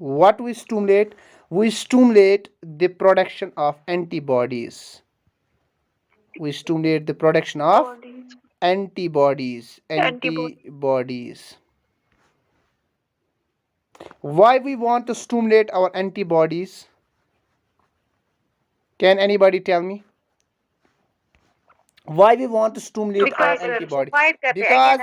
what we stimulate, we stimulate the production of antibodies, we stimulate the production of antibodies. Why we want to stimulate our antibodies? Can anybody tell me why we want to stimulate our antibody? Because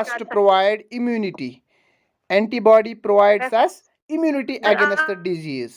us to provide immunity. Antibody provides us immunity against the disease.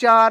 4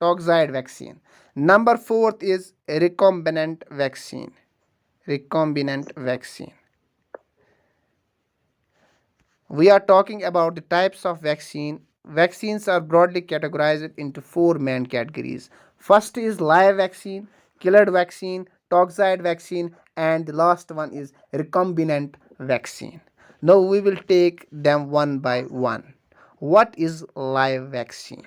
toxoid vaccine. Number 4th is recombinant vaccine. Recombinant vaccine. We are talking about the types of vaccine. Vaccines are broadly categorized into 4 main categories. First is live vaccine, killed vaccine, toxoid vaccine, and the last one is recombinant vaccine. Now we will take them one by one. What is live vaccine?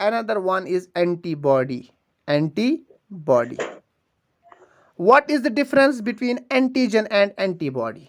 another one is antibody. Antibody. What is the difference between antigen and antibody?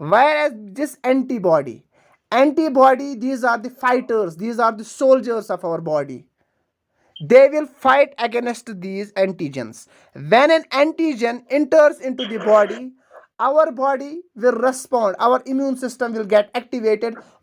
Whereas this antibody, these are the fighters, these are the soldiers of our body. They will fight against these antigens. When an antigen enters into the body, our body will respond, our immune system will get activated.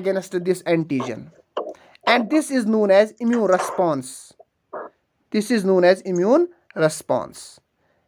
against this antigen. And this is known as immune response. This is known as immune response.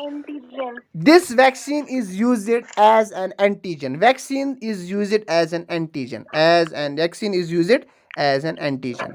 Antigen. This vaccine is used as an antigen. Vaccine is used as an antigen. Vaccine is used as an antigen.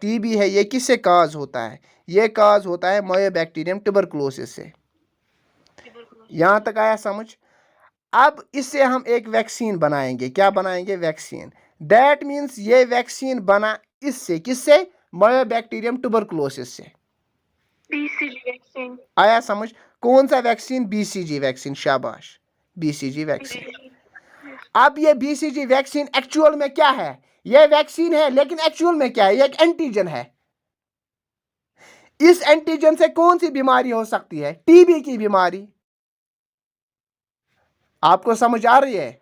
T B ہے یہ کس سے cause ہوتا ہے؟ یہ cause ہوتا ہے مایوبیکٹیریم tuberculosis سے. یہاں تک آیا سمجھ؟ اب اس سے ہم ایک ویکسین بنائیں گے. کیا بنائیں گے؟ ویکسین. دیٹ مینس یہ ویکسین بنا اس سے کس سے؟ مایوبیکٹیریم ٹیوبرکلوسس سے. BCG vaccine. آیا سمجھ؟ کون سا ویکسین؟ بی سی جی ویکسین. شاباش، بی سی جی ویکسین. اب یہ بی سی جی ویکسین ایکچوئل میں کیا ہے؟ یہ ویکسین ہے لیکن ایکچوئل میں کیا ہے؟ یہ ایک اینٹیجن ہے. اس اینٹیجن سے کون سی بیماری ہو سکتی ہے؟ ٹی بی کی بیماری. آپ کو سمجھ آ رہی ہے؟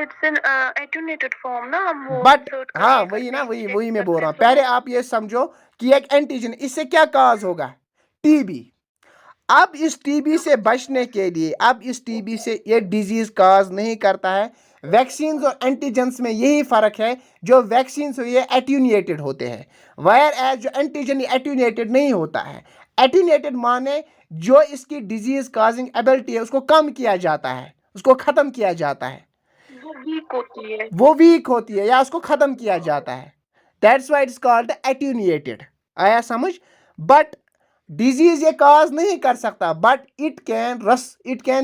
It's an attenuated form نا. ہم وہ بٹ insert کر ہاں کے وہی نا، کرتے ہیں, وہی میں check بول رہا ہوں. کرتے ہیں. پہلے آپ یہ سمجھو کہ ایک اینٹیجن، اس سے کیا کاز ہوگا؟ T B. اب اس ٹی بی سے بچنے کے لیے، اب اس ٹی بی سے یہ ڈیزیز کاز نہیں کرتا ہے. ویکسینز اور اینٹیجنس میں یہی فرق ہے. جو ویکسینز یہ ایٹینیویٹڈ ہوتے ہیں، وائر ایز جو اینٹیجن ایٹینیویٹڈ نہیں ہوتا ہے. ایٹینیویٹڈ مانے جو اس کی ڈیزیز کازنگ ایبلٹی ہے اس کو کم کیا جاتا ہے، اس کو ختم کیا جاتا ہے. وہ ویک ہوتی ہے. وہ ویک ہوتی ہے یا اس کو ختم کیا جاتا ہے. That's why it's called attenuated. آیا سمجھ؟ بٹ ڈیزیز یہ کاز نہیں کر سکتا، بٹ اٹ کین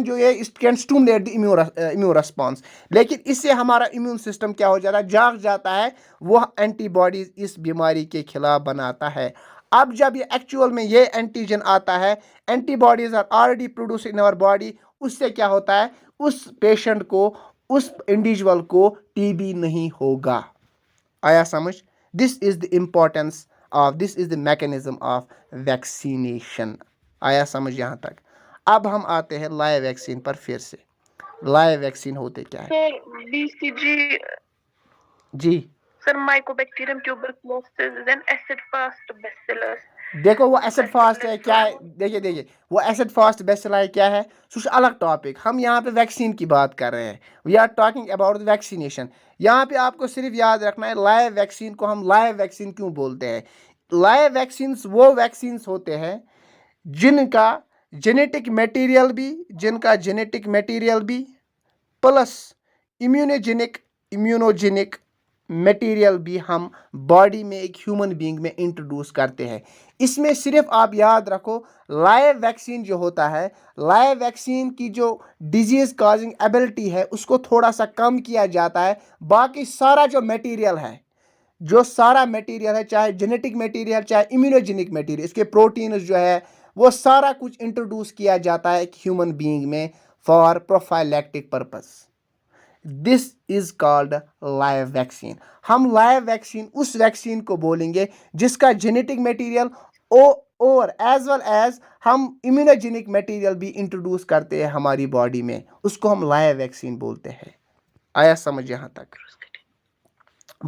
جو ہے it can stimulate the immune response. لیکن اس سے ہمارا امیون سسٹم کیا ہو جاتا ہے؟ جاگ جاتا ہے. وہ اینٹی باڈیز اس بیماری کے خلاف بناتا ہے. اب جب یہ ایکچوئل میں یہ اینٹیجن آتا ہے، antibodies are already produce in our body. اس سے کیا ہوتا ہے؟ اس پیشنٹ کو، اس انڈیویجول کو ٹی بی نہیں ہوگا. آیا سمجھ؟ This is the importance of, this is the mechanism of vaccination. آیا سمجھ یہاں تک؟ اب ہم آتے ہیں لائیو ویکسین پر پھر سے. لائیو ویکسین ہوتے کیا ہے؟ سر BCG جی sir mycobacterium tuberculosis and acid fast bacillus. دیکھو وہ ایسڈ فاسٹ ہے کیا ہے؟ دیکھیے وہ ایسڈ فاسٹ بیسیلائی کیا ہے؟ سو الگ ٹاپک. ہم یہاں پہ ویکسین کی بات کر رہے ہیں. We are talking about vaccination. یہاں پہ آپ کو صرف یاد رکھنا ہے لائیو ویکسین کو ہم لائیو ویکسین کیوں بولتے ہیں. لائیو ویکسینس وہ ویکسینس ہوتے ہیں جن کا جینیٹک میٹیریل بھی پلس امیونوجینک میٹیریل بھی ہم باڈی میں ایک ہیومن بینگ میں انٹروڈیوس کرتے ہیں. اس میں صرف آپ یاد رکھو لائیو ویکسین جو ہوتا ہے، لائیو ویکسین کی جو ڈیزیز کازنگ ایبلٹی ہے اس کو تھوڑا سا کم کیا جاتا ہے. باقی سارا جو میٹیریل ہے، چاہے جینیٹک میٹیریل چاہے امیونوجینک میٹیریل، اس کے پروٹینز جو ہے وہ سارا کچھ انٹروڈیوس کیا جاتا ہے ایک ہیومن بینگ میں for prophylactic purpose. This is called live vaccine. ہم لائیو ویکسین اس ویکسین کو بولیں گے جس کا جینیٹک میٹیریل اور ایز ویل ایز ہم امیونوجینک میٹیریل بھی انٹروڈیوس کرتے ہیں ہماری باڈی میں. اس کو ہم لائیو ویکسین بولتے ہیں. آیا سمجھ یہاں تک؟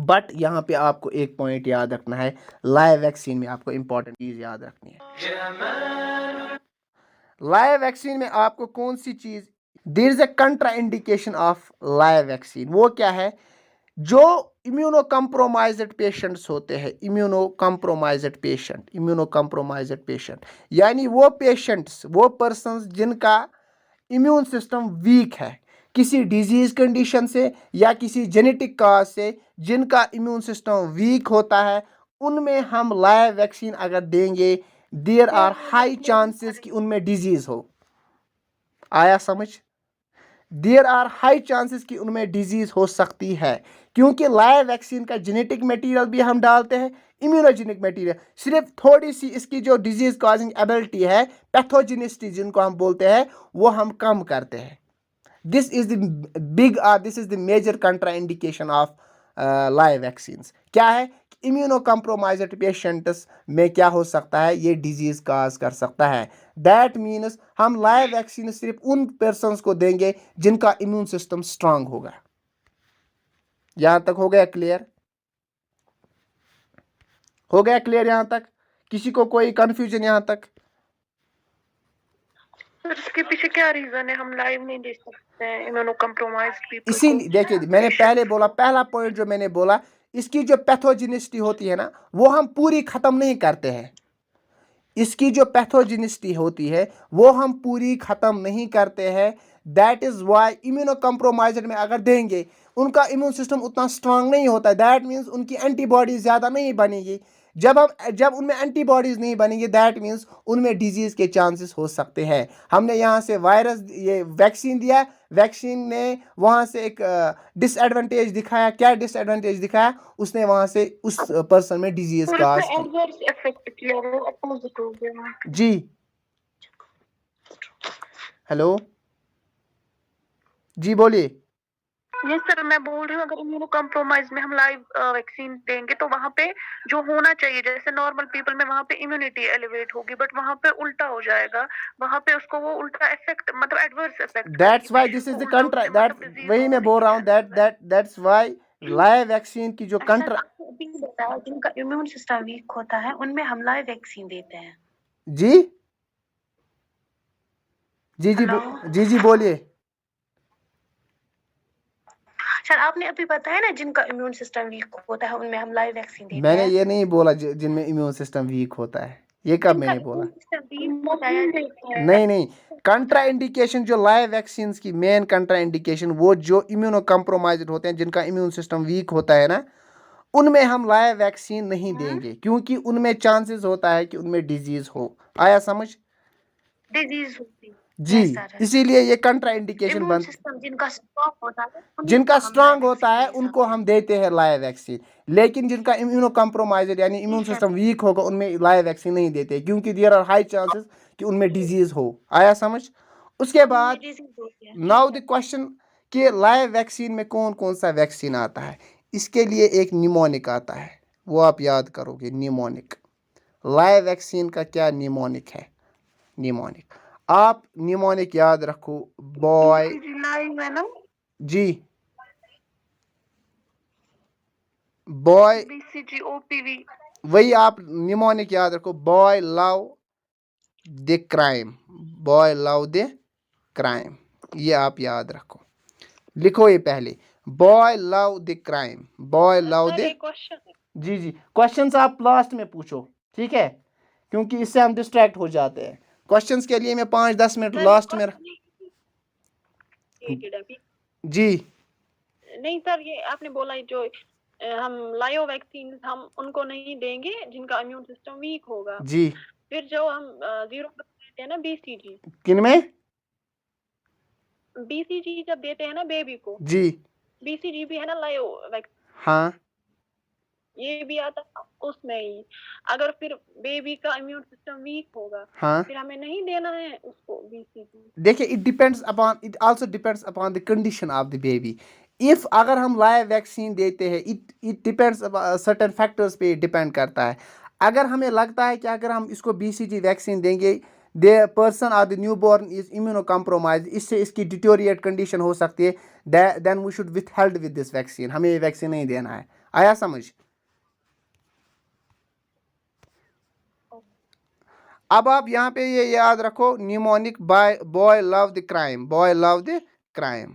بٹ یہاں پہ آپ کو ایک پوائنٹ یاد رکھنا ہے. لائیو ویکسین میں آپ کو امپورٹنٹ چیز یاد رکھنی ہے. لائیو ویکسین میں آپ کو کون سی چیز؟ دیر از اے کنٹرا انڈیکیشن آف لائیو ویکسین. وہ کیا ہے؟ جو امیونو کمپرومائزڈ پیشنٹس ہوتے ہیں، امیونو کمپرومائزڈ پیشنٹ یعنی وہ پیشنٹس، وہ پرسنز جن کا امیون سسٹم ویک ہے کسی ڈیزیز کنڈیشن سے یا کسی جینیٹک کاز سے، جن کا امیون سسٹم ویک ہوتا ہے ان میں ہم لائیو ویکسین اگر دیں گے دیر آر ہائی چانسز کہ ان میں ڈیزیز ہو. آیا سمجھ؟ دیر آر ہائی چانسز کہ ان میں ڈیزیز ہو سکتی ہے، کیونکہ لائیو ویکسین کا جینیٹک میٹیریل بھی ہم ڈالتے ہیں، امیونوجینک میٹیریل. صرف تھوڑی سی اس کی جو ڈیزیز کازنگ ایبلٹی ہے، پیتھوجینسٹی جن کو ہم بولتے ہیں، وہ ہم کم کرتے ہیں. This is the major contraindication of live vaccines. کیا ہے؟ امیونو کمپرومائزڈ پیشنٹس میں کیا ہو سکتا ہے؟ یہ ڈیزیز کاز کر سکتا ہے. دیٹ مینس ہم لائیو ویکسین صرف ان پرسنس کو دیں گے جن کا امیون سسٹم اسٹرانگ ہوگا. یہاں تک ہو گیا کلیئر؟ ہو گیا کلیئر یہاں تک؟ کسی کو کوئی کنفیوژن یہاں تک؟ سر اس کے پیچھے کیا ریزن ہے ہم لائیو نہیں دے سکتے ہیں امیونو کمپرومائزڈ پیپل اسی کو؟ لیے دیکھیے میں نے پہلے بولا، پہلا پوائنٹ جو میں نے بولا، اس کی جو پیتھوجینسٹی ہوتی ہے نا وہ ہم پوری ختم نہیں کرتے ہیں. اس کی جو پیتھوجینسٹی ہوتی ہے وہ ہم پوری ختم نہیں کرتے ہیں. That is why immuno compromised میں اگر دیں گے ان کا امیون سسٹم اتنا اسٹرانگ نہیں ہوتا ہے. دیٹ مینس ان کی اینٹی باڈیز زیادہ نہیں بنے گی. جب ان میں اینٹی باڈیز نہیں بنیں گی, دیٹ مینس ان میں ڈیزیز کے چانسز ہو سکتے ہیں. ہم نے یہاں سے وائرس یہ ویکسین دیا, ویکسین نے وہاں سے ایک ڈس ایڈوانٹیج دکھایا. کیا ڈس ایڈوانٹیج دکھایا؟ اس نے وہاں سے اس پرسن میں ڈیزیز اور کاز اس نے کی. ایڈورس افیکٹ کیا, وہ اپوزٹ ہو گیا. جی ہیلو جی بولیے. یس سر, میں بول رہی ہوں اگر امیونو کمپرومائز میں ہم لائیو ویکسین دیں گے تو وہاں پہ جو ہونا چاہیے جیسے نارمل پیپل میں وہاں پہ امیونٹی ایلیویٹ ہوگی, بٹ وہاں پہ الٹا ہو جائے گا. وہاں پہ اس کو وہ الٹا افیکٹ مطلب ایڈورس افیکٹ کرے گی that's why this patient is کو, دی الٹا اس کنٹرا, سے دیٹ مطلب ڈیزیز وہی میں ہونے بول کے رہا ہوں. چانسز ہے. دیٹس وائی لائیو ویکسین کی جو سر کنٹرا. آپ کو ابھی بتایا جن کا امیون سسٹم ویک ہوتا ہے ان میں ہم لائیو ویکسین دیتے ہیں. جی جی جی ہلو جی جی بولیے. سر آپ نے ابھی بتایا نا جن کا امیون سسٹم ویک ہوتا ہے ان میں ہم لائیو ویکسین دیتے میں نے ہیں. یہ نہیں بولا جن میں امیون سسٹم ویک ہوتا ہے, یہ کب جن میں کا نے بولا؟ امیون سسٹم ویک ہوتا ہے نہیں نہیں, کنٹرا انڈیکیشن جو لائیو ویکسینز کی مین کنٹرا انڈیکیشن وہ جو امیونو کمپرومائزڈ ہوتے ہیں, جن کا امیون سسٹم ویک ہوتا ہے نا, ان میں ہم لائیو ویکسین نہیں دیں گے کیونکہ ان میں چانسز ہوتا ہے کہ ان میں ڈیزیز ہو. آیا سمجھ؟ ڈیزیز ہوتی جی, یس سر. اسی لیے یہ کنٹرا انڈیکیشن امیون بند. سسٹم جن کا اسٹرانگ ہوتا ہے انہیں جن کا ہم لائیو اسٹرانگ ہوتا ویکسین ہے دے ان کو سکتے ہیں. ہم دیتے ہیں لائیو ویکسین, لیکن جن کا امیونو کمپرومائزڈ یعنی جی امیون سر. سسٹم ویک ہوگا ان میں لائیو ویکسین نہیں دیتے کیونکہ دیر آر ہائی چانسز کہ ان میں ڈیزیز ہو. آیا سمجھ؟ اس کے ان بعد میں ڈیزیز ہوتی ہے. ناؤ دی کوشچن کہ لائیو ویکسین میں کون کون سا ویکسین آتا ہے. اس کے لیے ایک نیمونک آتا ہے, وہ آپ یاد کرو گے. نیمونک لائیو ویکسین کا کیا نیمونک ہے؟ نیمونک آپ نیمونک یاد رکھو. بوائے لائیو ہے نا, جی بوائے BCG OPV. وہی آپ نیمونک یاد رکھو. Boy love the crime, boy love the crime, یہ آپ یاد رکھو. لکھو یہ پہلے, boy love the crime, boy لو سر دی. ایک کوشچن, جی جی, کوشچنس آپ لاسٹ میں پوچھو, ٹھیک ہے, کیونکہ اس سے ہم ڈسٹریکٹ ہو جاتے ہیں. کوشچنس کے لیے میں 5-10 منٹ سر لاسٹ میں. جی نہیں سر, یہ آپ نے بولا جو ہم لائیو ویکسین ہم ان کو نہیں دیں گے جن کا امیون سسٹم ویک ہوگا. جی, پھر جو ہم 0 دیتے ہیں نا BCG, کن میں؟ BCG جب دیتے ہیں نا بیبی کو, جی BCG بھی ہے نا لائیو ویکسین, ہاں یہ بھی آتا اس میں ہی. اگر پھر بیبی کا امیون سسٹم ویک ہوگا ہاں, پھر ہمیں نہیں دینا ہے اس کو BCG. دیکھیے it also depends upon the condition of the baby. If اگر ہم لائیو ویکسین دیتے ہیں, اٹ ڈپینڈس سرٹن فیکٹرس پہ ڈپینڈ کرتا ہے. اگر ہمیں لگتا ہے کہ اگر ہم اس کو BCG ویکسین دیں گے, the person are the newborn is immunocompromise, اس سے اس کی ڈیٹیوریٹ کنڈیشن ہو سکتی ہے, then we should withheld with this vaccine, ہمیں یہ ویکسین نہیں دینا ہے. آیا سمجھ؟ اب آپ یہاں پہ یہ یاد رکھو, pneumonic boy love the crime, boy love the crime,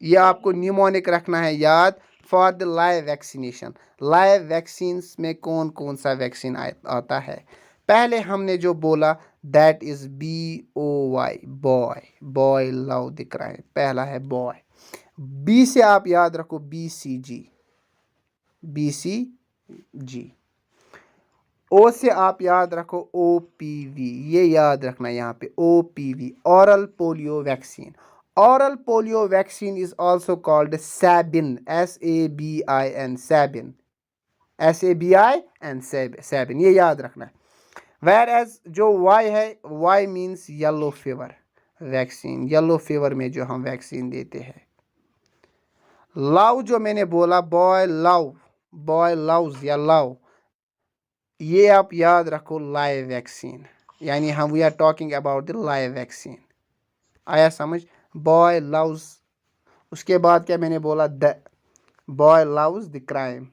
یہ آپ کو نیمونک رکھنا ہے یاد for the live vaccination. Live vaccines میں کون کون سا ویکسین آتا ہے؟ پہلے ہم نے جو بولا that is BOY, boy, boy love the crime, پہلا ہے بوائے. B سے آپ یاد رکھو BCG, BCG. او سے آپ یاد رکھو OPV, یہ یاد رکھنا یہاں پہ OPV, oral polio vaccine. Oral polio vaccine is also called Sabin, SABIN, Sabin, SABIN, Sabin, یہ یاد رکھنا ہے. Whereas جو Y ہے, Y means yellow fever vaccine, yellow fever میں جو ہم ویکسین دیتے ہیں. لو جو میں نے بولا, بوائے لو, بوائے لوز یا لو, یہ آپ یاد رکھو لائیو ویکسین, یعنی ہم we are talking about the live vaccine. آیا سمجھ؟ Boy loose. اس کے بعد کیا میں نے بولا, بوائے لوز دی کرائم.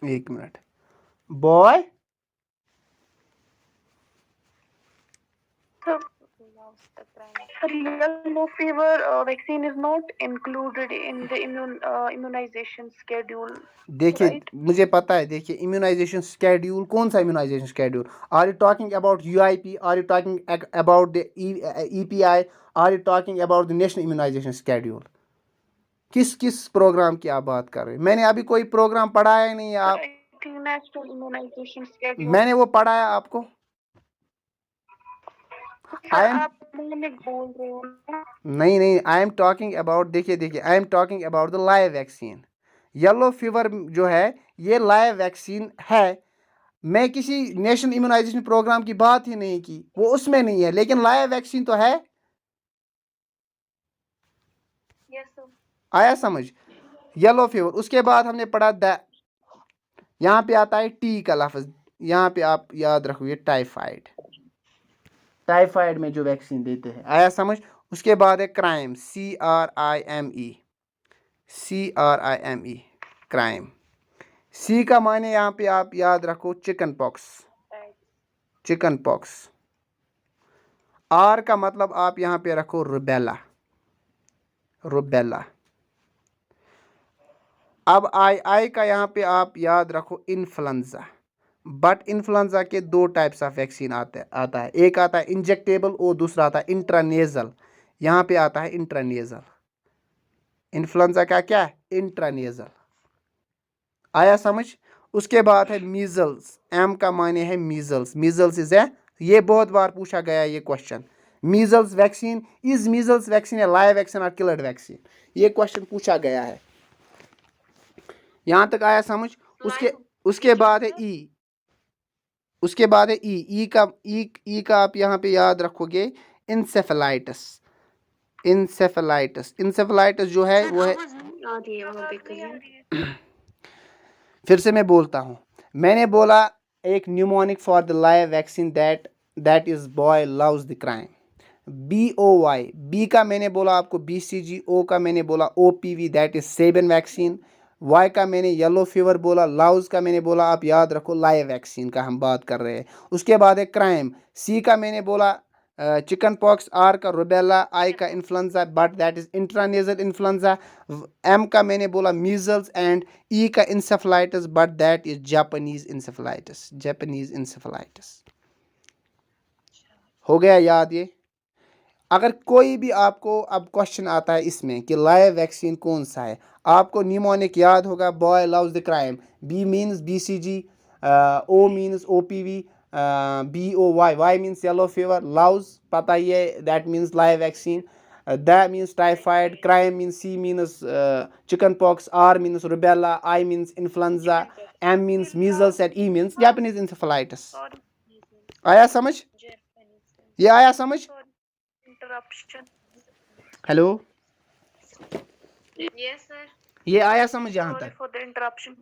ایک minute, boy Yellow fever vaccine is not included in the immunization schedule, دیکھیے right? مجھے پتا ہے, دیکھیے امیونائزیشن اسکیڈیول, کون سا immunization schedule? Are you talking about U I P, are you talking about the E P I, are you talking about the national immunization schedule? کس program کی آپ بات کر رہے ہیں؟ میں نے ابھی کوئی پروگرام پڑھایا ہی نہیں ہے. آپ, I think national immunization schedule. میں نے وہ پڑھایا آپ کو؟ سر آپ مجھے بول رہے ہو نا. نہیں, آئی ایم ٹاکنگ اباؤٹ, دیکھیے I am talking about the live vaccine. Yellow fever جو ہے یہ لائیو ویکسین ہے. میں کسی نیشنل امیونائزیشن پروگرام کی بات ہی نہیں کی, وہ اس میں نہیں ہے, لیکن لائیو ویکسین تو ہے. Yes, sir. آیا سمجھ؟ Yellow fever. اس کے بعد ہم نے پڑھا یہاں پہ آتا ہے ٹی کا لفظ, یہاں پہ آپ یاد رکھو یہ ٹائیفائڈ. ٹائیفائڈ میں جو ویکسین دیتے ہیں, آیا سمجھ؟ اس کے بعد ہے کرائم, CRIME, کرائم. سی کا معنی یہاں پہ آپ یاد رکھو چکن پاکس. آر کا مطلب آپ یہاں پہ رکھو روبیلا. اب آئی کا یہاں پہ آپ یاد رکھو انفلوئنزا. بٹ انفلوئنزا کے 2 ٹائپس آف ویکسین آتا ہے, ایک آتا ہے انجیکٹیبل اور دوسرا آتا ہے انٹرانیزل. یہاں پہ آتا ہے انٹرانیزل. انفلوئنزا کا کیا ہے؟ انٹرانیزل. آیا سمجھ؟ اس کے بعد ہے میزلز. ایم کا معنی ہے میزلز ہے, یہ بہت بار پوچھا گیا یہ کوشچن. میزلز ویکسین, از میزلز ویکسین اے لائیو ویکسین اور کلرڈ ویکسین؟ یہ کوشچن پوچھا گیا ہے. یہاں تک آیا سمجھ؟ اس کے بعد ہے ای. ای کا آپ یہاں پہ یاد رکھو گے انسیفلائٹس. جو ہے وہ ہے, پھر سے میں بولتا ہوں. میں نے بولا ایک mnemonic for the live vaccine that is boy loves the crime. BOY, B کا میں نے بولا آپ کو BCG, او کا میں نے بولا OPV that is Sabin vaccine, Y کا میں نے یلو فیور بولا, لاؤز کا میں نے بولا آپ یاد رکھو لائیو ویکسین کا ہم بات کر رہے ہیں. اس کے بعد ہے کرائم. سی کا میں نے بولا چکن پاکس, آر کا روبیلا, آئی کا influenza but that is intranasal influenza, M کا میں نے بولا میزلز, اینڈ ای کا encephalitis but that is Japanese encephalitis. ہو گیا یاد یہ؟ اگر کوئی بھی آپ کو اب کوشچن آتا ہے اس میں کہ لائیو ویکسین کون سا ہے, آپ کو نیمونک یاد ہوگا boy loves the crime, B means BCG, O means OPV, BOY, Y means yellow fever, loves پتہ ہی ہے that means live vaccine, the means typhoid, crime means C means chickenpox, R means rubella, I means influenza, M means measles and E means Japanese encephalitis. آیا سمجھ؟ یہ آیا سمجھ؟ Interruption. Hello, Yes, sir. یہ آیا سمجھ یہاں Sorry تک؟ for the interruption.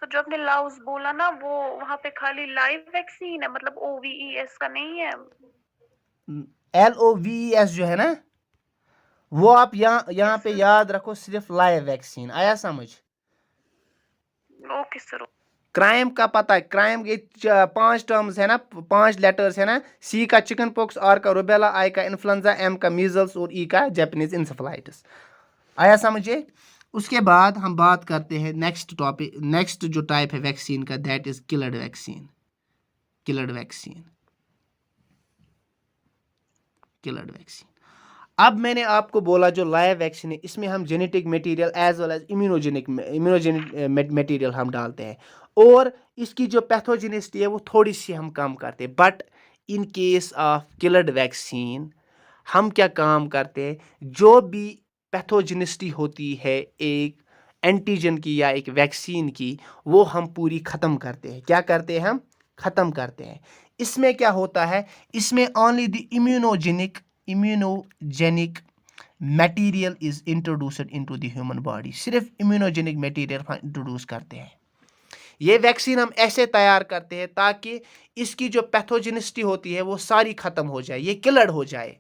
جو آپ نے لاؤز بولا نا, وہ وہاں پہ خالی لائیو ویکسین ہے, مطلب OVES کا نہیں ہے. LOVES جو ہے نا, وہ آپ یہاں پہ یاد رکھو صرف لائیو ویکسین. آیا سمجھ؟ Okay sir. کرائم کا پتہ ہے, کرائم یہ 5 ٹرمز ہے نا, 5 لیٹرز ہے نا, سی کا چکن پاکس, آر کا روبیلا, آئی کا انفلوئنزا, ایم کا میزلس اور ای کا جاپنیز انسیفلائٹس. آیا سمجھے؟ اس کے بعد ہم بات کرتے ہیں نیکسٹ جو ٹائپ ہے ویکسین کا, دیٹ از کلرڈ ویکسین. اب میں نے آپ کو بولا جو لائیو ویکسین ہے اس میں ہم genetic material as well as immunogenic material ہم ڈالتے ہیں, اور اس کی جو پیتھوجینسٹی ہے وہ تھوڑی سی ہم کم کرتے ہیں. But in case of coloured vaccine ہم کیا کام کرتے ہیں, جو بھی پیتھوجینسٹی ہوتی ہے ایک اینٹیجن کی یا ایک ویکسین کی, وہ ہم پوری ختم کرتے ہیں. کیا کرتے ہیں ہم؟ ختم کرتے ہیں. اس میں کیا ہوتا ہے, اس میں only the immunogenic material is introduced into the human body. صرف امیونوجینک میٹیریل ہم انٹروڈیوس کرتے ہیں. یہ ویکسین ہم ایسے تیار کرتے ہیں تاکہ اس کی جو پیتھوجینسٹی ہوتی ہے وہ ساری ختم ہو جائے, یہ کلرڈ ہو جائے.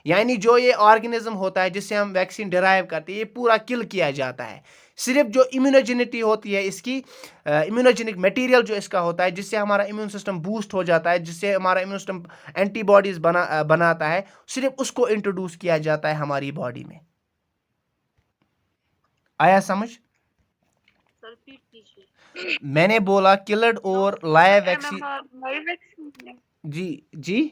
یعنی جو یہ آرگنزم ہوتا ہے جس سے ہم ویکسین ڈرائیو کرتے ہیں یہ پورا کل کیا جاتا ہے. صرف جو امیونوجینٹی ہوتی ہے اس کی امیونوجینک میٹیریل جو اس کا ہوتا ہے جس سے ہمارا امیون سسٹم بوسٹ ہو جاتا ہے, جس سے ہمارا امیون سسٹم اینٹی باڈیز بناتا ہے, صرف اس کو انٹروڈیوس کیا جاتا ہے ہماری باڈی میں. آیا سمجھ؟ میں نے بولا کلڈ اور لائیو ویکسین. لائیو ویکسین ہے جی جی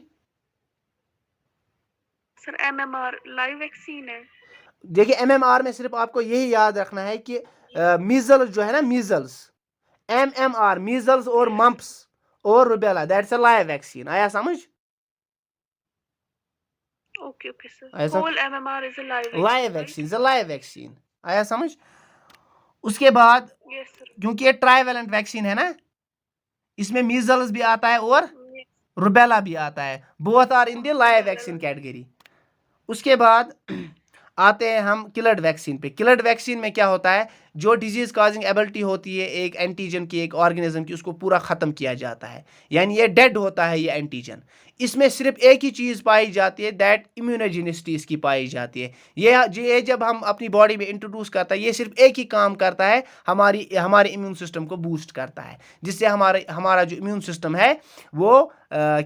سر, MMR لائیو ویکسین ہے. دیکھیے MMR میں صرف آپ کو یہی یاد رکھنا ہے کہ میزلز جو ہے نا, میزلز MMR میزلز اور ممپس اور rubella that's a live vaccine. آیا سمجھ؟ Okay okay sir. آیا سمجھ؟ Whole MMR is a live live vaccine live vaccine. آیا سمجھ؟ اس کے بعد یس سر. کیونکہ یہ ٹرائی ویلنٹ ویکسین ہے نا, اس میں میزلز بھی آتا ہے اور روبیلا بھی آتا ہے. Both are in the live vaccine category. اس کے بعد آتے ہیں ہم کلڈ ویکسین پہ. کلڈ ویکسین میں کیا ہوتا ہے, جو ڈیزیز کازنگ ایبلٹی ہوتی ہے ایک اینٹیجن کی, ایک آرگنزم کی, اس کو پورا ختم کیا جاتا ہے. یعنی یہ ڈیڈ ہوتا ہے یہ اینٹیجن. اس میں صرف ایک ہی چیز پائی جاتی ہے, دیٹ امیونوجینسٹی اس کی پائی جاتی ہے. یہ جب ہم اپنی باڈی میں انٹروڈیوس کرتا ہے یہ صرف ایک ہی کام کرتا ہے, ہمارے امیون سسٹم کو بوسٹ کرتا ہے, جس سے ہمارا جو امیون سسٹم ہے وہ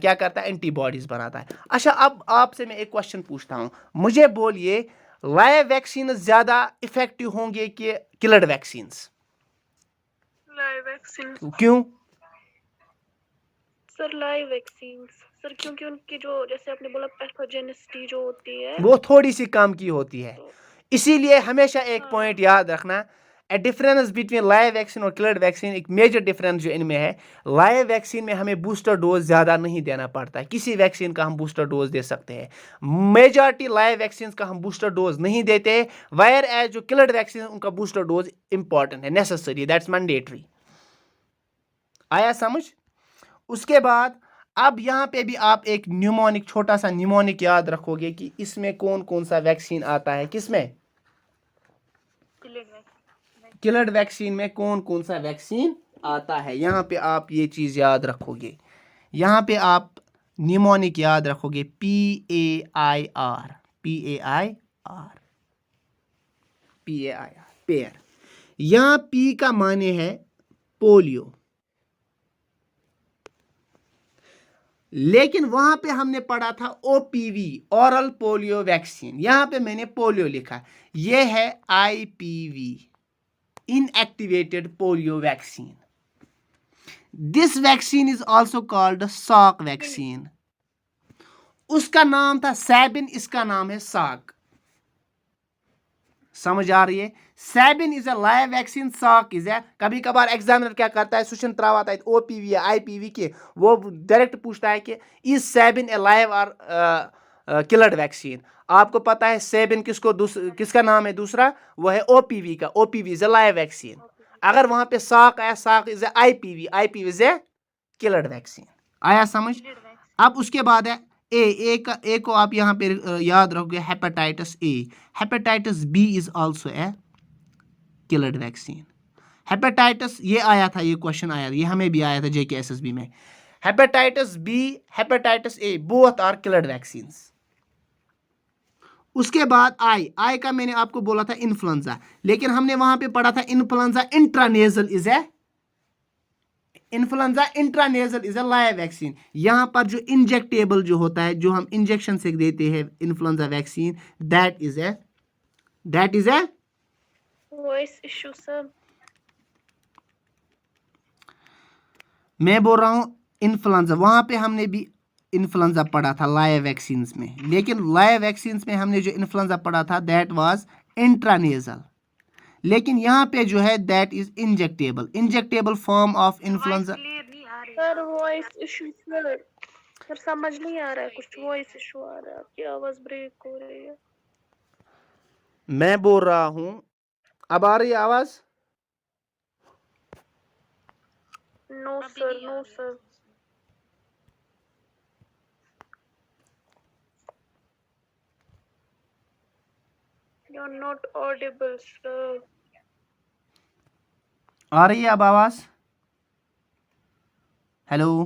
کیا کرتا ہے, اینٹی باڈیز بناتا ہے. اچھا, اب آپ سے میں ایک کوشچن پوچھتا ہوں, مجھے بولیے لائیو ویکسینز زیادہ افیکٹو ہوں گے کہ کلڈ ویکسینز؟ لائیو ویکسین کیوں؟ سر لائیو ویکسینز سر, کیونکہ ان کی جو جیسے آپ نے بولا پیتھوجینسٹی جو ہوتی ہے وہ تھوڑی سی کام کی ہوتی ہے. اسی لیے ہمیشہ ایک پوائنٹ یاد رکھنا, a difference between live vaccine اور کلڈ ویکسین, ایک میجر ڈفرینس جو ان میں ہے, لائیو ویکسین میں ہمیں بوسٹر ڈوز زیادہ نہیں دینا پڑتا ہے. کسی ویکسین کا ہم بوسٹر ڈوز دے سکتے ہیں, میجارٹی لائیو ویکسینز کا ہم بوسٹر ڈوز نہیں دیتے. وائر ایز جو کلڈ ویکسین ان کا بوسٹر ڈوز امپورٹنٹ ہے, نیسسری, دیٹس مینڈیٹری. آیا سمجھ؟ اس کے بعد اب یہاں پہ بھی آپ ایک نیومونک, چھوٹا سا نیومونک یاد رکھو گے کہ اس میں کون کون سا ویکسین آتا ہے. کس میں؟ کلڈ ویکسین میں کون کون سا ویکسین آتا ہے. یہاں پہ آپ یہ چیز یاد رکھو گے, یہاں پہ آپ نیومونک یاد رکھو گے, PAIR پیئر. یہاں پی کا معنی ہے پولیو, لیکن وہاں پہ ہم نے پڑھا تھا OPV اورل پولیو ویکسین. یہاں پہ میں نے پولیو لکھا, یہ ہے IPV in activated polio vaccine. This vaccine is also called ساک ویکسین. اس کا نام تھا سیبن, اس کا نام ہے ساک. سمجھ آ رہی ہے؟ سیبن از اے لائیو ویکسین, ساک از اے. کبھی کبھار ایگزامنر کیا کرتا ہے, سوشن تراوا تھا OPV یا IPV کے, وہ ڈائریکٹ پوچھتا ہے کہ از سیبن اے لائیو اور کلڈ ویکسین. آپ کو پتا ہے سیبن کس کا نام ہے دوسرا, وہ ہے OPV کا. OPV is a live vaccine. اگر وہاں پہ ساک آیا, ساک از اے IPV از اے کلڈ ویکسین. آیا سمجھ؟ اب اس کے بعد ہے اے کو آپ یہاں پہ یاد رکھو گے, hepatitis a. Hepatitis B is also a killed vaccine. Hepatitis, یہ آیا تھا, یہ کوشچن آیا تھا, یہ ہمیں بھی آیا تھا JKSSB میں. Hepatitis B, hepatitis A, both are killed vaccines. اس کے بعد آئی کا میں نے آپ کو بولا تھا انفلوئنزا, لیکن ہم نے وہاں پہ پڑھا تھا influenza انٹرانیزل is a live vaccine. یہاں پر جو انجیکٹیبل جو ہوتا ہے, جو ہم انجیکشن سے دیتے ہیں influenza vaccine, that is a voice issue sir. میں بول رہا ہوں انفلوئنزا. وہاں پہ ہم نے بھی انفلوئنزا پڑھا تھا لائیو ویکسینز میں, لیکن لائیو ویکسینز میں ہم نے جو انفلوئنزا پڑھا تھا دیٹ واز انٹرانیزل. لیکن یہاں پہ جو ہے that is injectable form of influenza. Sir voice issue sir سمجھ نہیں آ رہا ہے کچھ, وائس ایشو آ رہا ہے, آپ کی آواز بریک ہو رہی ہے. میں بول رہا ہوں, اب آ رہی ہے آواز؟ نو سر. یو آر ناٹ آڈیبل سر. آ رہی ہے اب آواز؟ ہیلو.